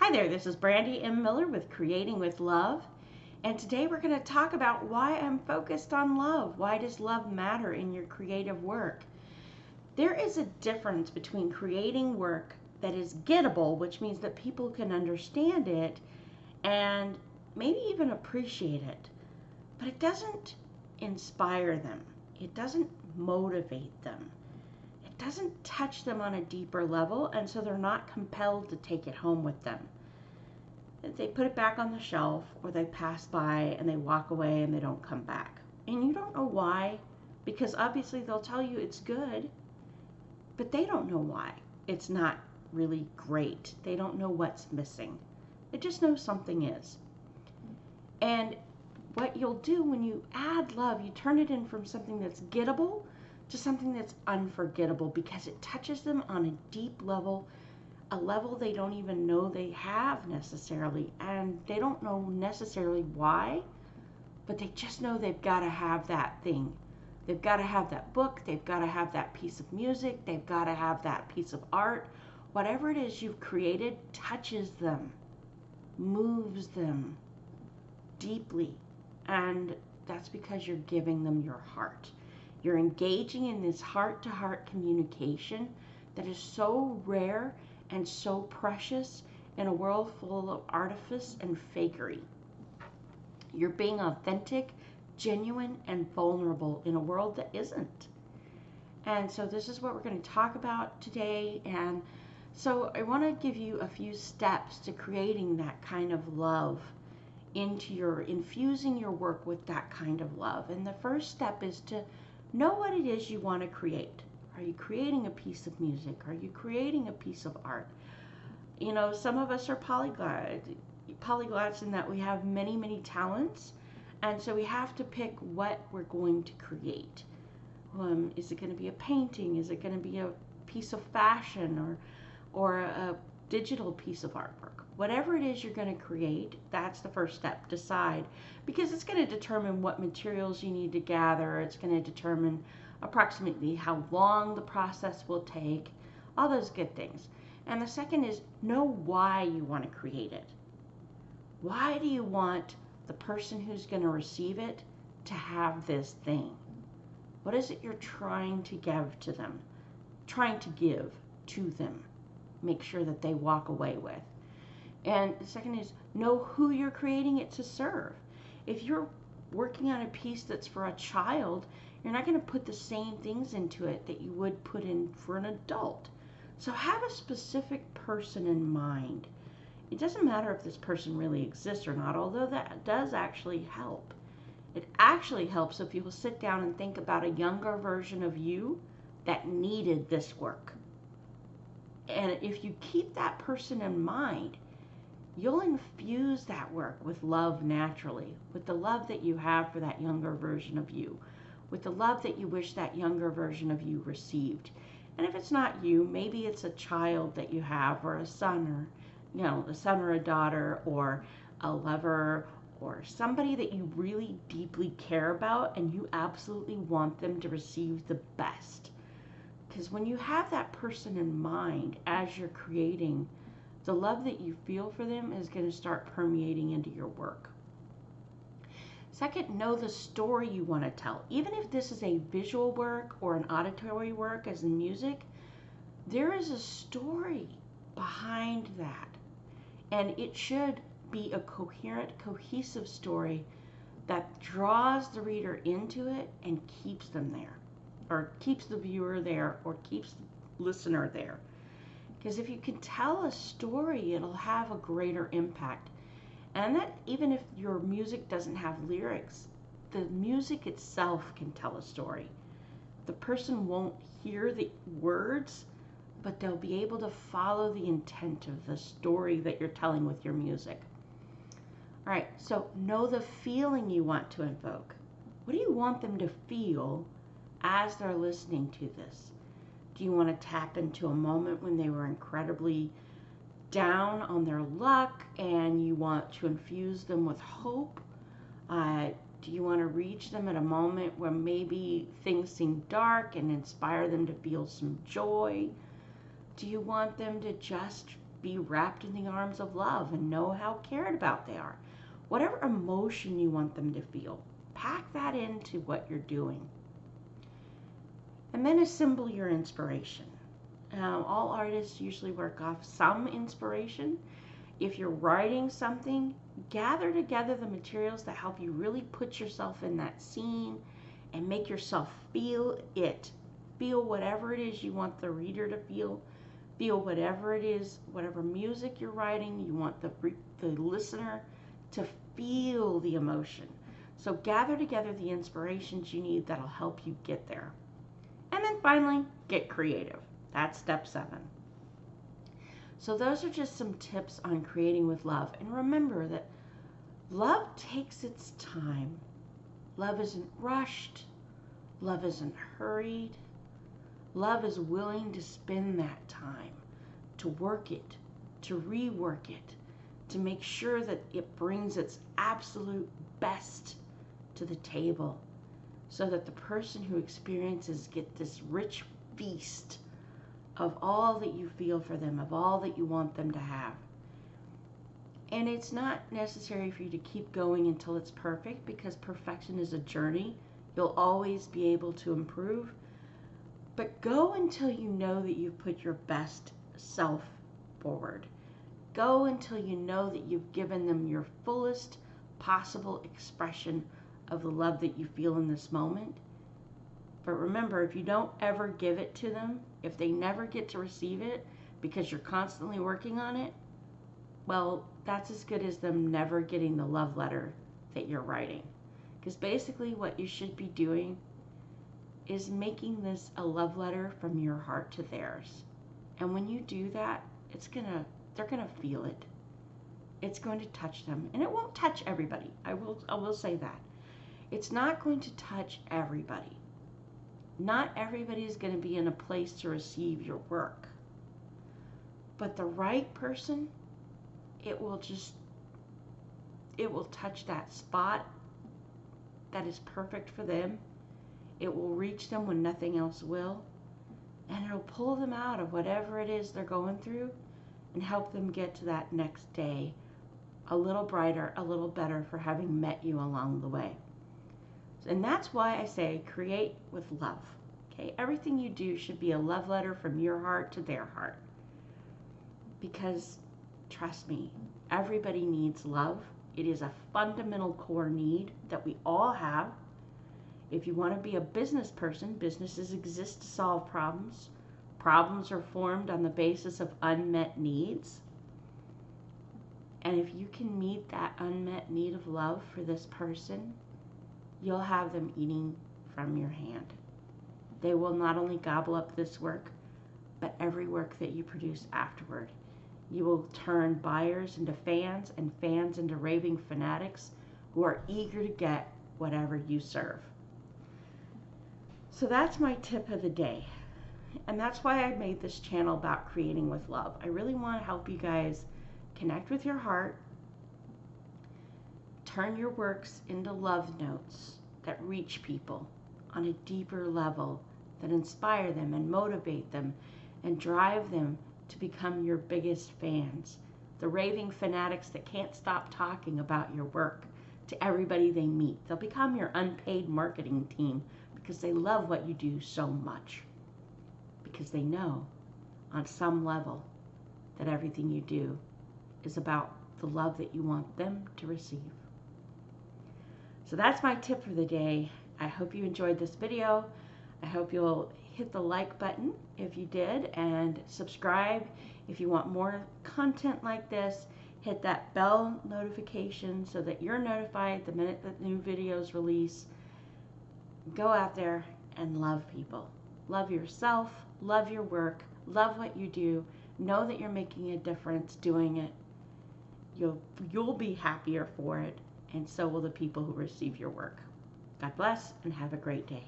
Hi there, this is Brandy M. Miller with Creating with Love. And today we're going to talk about why I'm focused on love. Why does love matter in your creative work? There is a difference between creating work that is gettable, which means that people can understand it and maybe even appreciate it, but it doesn't inspire them. It doesn't motivate them. It doesn't touch them on a deeper level, and so they're not compelled to take it home with them. They put it back on the shelf, or they pass by and they walk away and they don't come back. And you don't know why, because obviously they'll tell you it's good, but they don't know why it's not really great. They don't know what's missing. They just know something is. And what you'll do when you add love, you turn it in from something that's gettable to something that's unforgettable, because it touches them on a deep level, a level they don't even know they have necessarily, and they don't know necessarily why, but they just know they've got to have that thing. They've got to have that book, they've got to have that piece of music, they've got to have that piece of art. Whatever it is you've created touches them, moves them deeply, and that's because you're giving them your heart. You're engaging in this heart-to-heart communication that is so rare and so precious in a world full of artifice and fakery. You're being authentic, genuine, and vulnerable in a world that isn't. And so this is what we're going to talk about today. And so I want to give you a few steps to creating that kind of love infusing your work with that kind of love. And the first step is to know what it is you want to create. Are you creating a piece of music? Are you creating a piece of art? You know, some of us are polyglots in that we have many, many talents, and so we have to pick what we're going to create. Is it going to be a painting? Is it going to be a piece of fashion or a digital piece of artwork? Whatever it is you're going to create, that's the first step. Decide, because it's going to determine what materials you need to gather. It's going to determine approximately how long the process will take, all those good things. And the second is know why you want to create it. Why do you want the person who's going to receive it to have this thing? What is it you're trying to give to them? Trying to give to them. Make sure that they walk away with. And the second is know who you're creating it to serve. If you're working on a piece that's for a child, you're not going to put the same things into it that you would put in for an adult. So have a specific person in mind. It doesn't matter if this person really exists or not, although that does actually help. It actually helps if you will sit down and think about a younger version of you that needed this work. And if you keep that person in mind, you'll infuse that work with love naturally, with the love that you have for that younger version of you, with the love that you wish that younger version of you received. And if it's not you, maybe it's a child that you have, or a son, or a son or a daughter, or a lover, or somebody that you really deeply care about and you absolutely want them to receive the best. Because when you have that person in mind as you're creating, the love that you feel for them is going to start permeating into your work. Second, know the story you want to tell. Even if this is a visual work or an auditory work as in music, there is a story behind that. And it should be a coherent, cohesive story that draws the reader into it and keeps them there, or keeps the viewer there, or keeps the listener there. Because if you can tell a story, it'll have a greater impact. And that even if your music doesn't have lyrics, the music itself can tell a story. The person won't hear the words, but they'll be able to follow the intent of the story that you're telling with your music. All right, so know the feeling you want to invoke. What do you want them to feel as they're listening to this? Do you want to tap into a moment when they were incredibly down on their luck and you want to infuse them with hope? Do you want to reach them at a moment where maybe things seem dark and inspire them to feel some joy? Do you want them to just be wrapped in the arms of love and know how cared about they are. Whatever emotion you want them to feel, pack that into what you're doing. And then assemble your inspiration. All artists usually work off some inspiration. If you're writing something, gather together the materials that help you really put yourself in that scene and make yourself feel it. Feel whatever it is you want the reader to feel. Feel whatever it is, whatever music you're writing, you want the listener to feel the emotion. So gather together the inspirations you need that'll help you get there. And then finally, get creative. That's step 7. So those are just some tips on creating with love. And remember that love takes its time. Love isn't rushed. Love isn't hurried. Love is willing to spend that time to work it, to rework it, to make sure that it brings its absolute best to the table, so that the person who experiences get this rich feast of all that you feel for them, of all that you want them to have. And it's not necessary for you to keep going until it's perfect, because perfection is a journey. You'll always be able to improve. But go until you know that you've put your best self forward. Go until you know that you've given them your fullest possible expression of the love that you feel in this moment. But remember, if you don't ever give it to them, if they never get to receive it because you're constantly working on it, well, that's as good as them never getting the love letter that you're writing. Because basically what you should be doing is making this a love letter from your heart to theirs. And when you do that, they're gonna feel it. It's going to touch them. And it won't touch everybody. I will say that. It's not going to touch everybody. Not everybody is going to be in a place to receive your work. But the right person, it will touch that spot that is perfect for them. It will reach them when nothing else will. And it'll pull them out of whatever it is they're going through and help them get to that next day a little brighter, a little better for having met you along the way. And that's why I say create with love. Okay? Everything you do should be a love letter from your heart to their heart. Because trust me, everybody needs love. It is a fundamental core need that we all have. If you want to be a business person, businesses exist to solve problems. Problems are formed on the basis of unmet needs. And if you can meet that unmet need of love for this person, you'll have them eating from your hand. They will not only gobble up this work, but every work that you produce afterward. You will turn buyers into fans and fans into raving fanatics who are eager to get whatever you serve. So that's my tip of the day. And that's why I made this channel about creating with love. I really want to help you guys connect with your heart, turn your works into love notes that reach people on a deeper level, that inspire them and motivate them and drive them to become your biggest fans. The raving fanatics that can't stop talking about your work to everybody they meet. They'll become your unpaid marketing team because they love what you do so much. Because they know on some level that everything you do is about the love that you want them to receive. So that's my tip for the day. I hope you enjoyed this video. I hope you'll hit the like button if you did, and subscribe if you want more content like this. Hit that bell notification so that you're notified the minute that new videos release. Go out there and love people. Love yourself, love your work, love what you do. Know that you're making a difference doing it. You'll be happier for it, and so will the people who receive your work. God bless and have a great day.